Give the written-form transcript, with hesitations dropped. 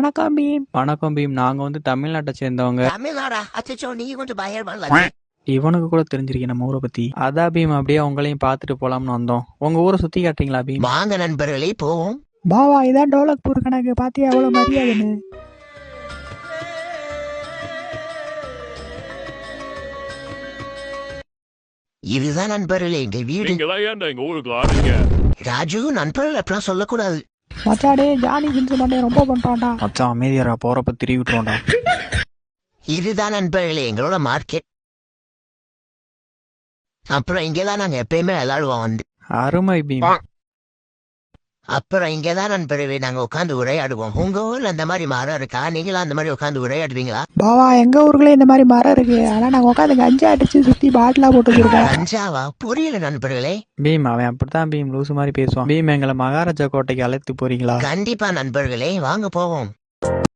வணக்கம் பீம். வணக்கம் பீம். நாங்க வந்து தமிழ்நாட்டை சேர்ந்தவங்க. தமிழ்நாடா? அச்சோ, நீங்க கொஞ்சம் பயமா. இவனுக்கு கூட தெரிஞ்சிருக்கேன் நம்ம ஊரை பத்தி. அதான் பீம், அப்படியே உங்களையும் பார்த்துட்டு போலாம்னு வந்தோம். உங்க ஊரை சுத்தி காட்டுறீங்களா பீம்? வாங்க நண்பர்களே, போவோம். பாவா, இதான் டோலக்பூர் கணக்கு. பாத்தியா எவ்வளவு மரியாதைன்னு? இதுதான் நண்பர்களே எங்க வீடு. நீங்கதான் ஏன்டா எங்க ஊருக்கு ஆடுறீங்க? ராஜு, நண்பர்கள் அப்படிலாம் சொல்லக்கூடாது. மச்சாடே, ஜானி ஜின்ஸ் மண்டே ரொம்ப பண்றான்டா. மச்சான் அமைதியாரா, போறப்ப திரும்பி விட்டுருவோம்டா. இதுதான் நண்பர்களே எங்களோட மார்க்கெட். அப்புறம் இங்கதான் நாங்க எப்பயுமே விளையாடுவோம் வந்து. அருமை பீம். அப்புறம் இங்கதான் நண்பர்களே நாங்க உட்காந்து உரையாடுவோம். உங்க ஊர்ல அந்த மாதிரி மரம் இருக்கா? நீங்களும் அந்த மாதிரி உட்காந்து உரையாடுவீங்களா? பாவா, எங்க ஊருக்குள்ள இந்த மாதிரி மரம் இருக்கு. ஆனா நாங்க உட்காந்து கஞ்சா அடிச்சு சுத்தி பாட்டிலா போட்டு வச்சிருக்கோம். கஞ்சாவா? புரியல நண்பர்களே. பீம், அவன் அப்படித்தான் பீம், லூசு மாதிரி பேசுவான். பீம், எங்களை மகாராஜா கோட்டைக்கு அழைத்து போறீங்களா? கண்டிப்பா நண்பர்களே, வாங்க போவோம்.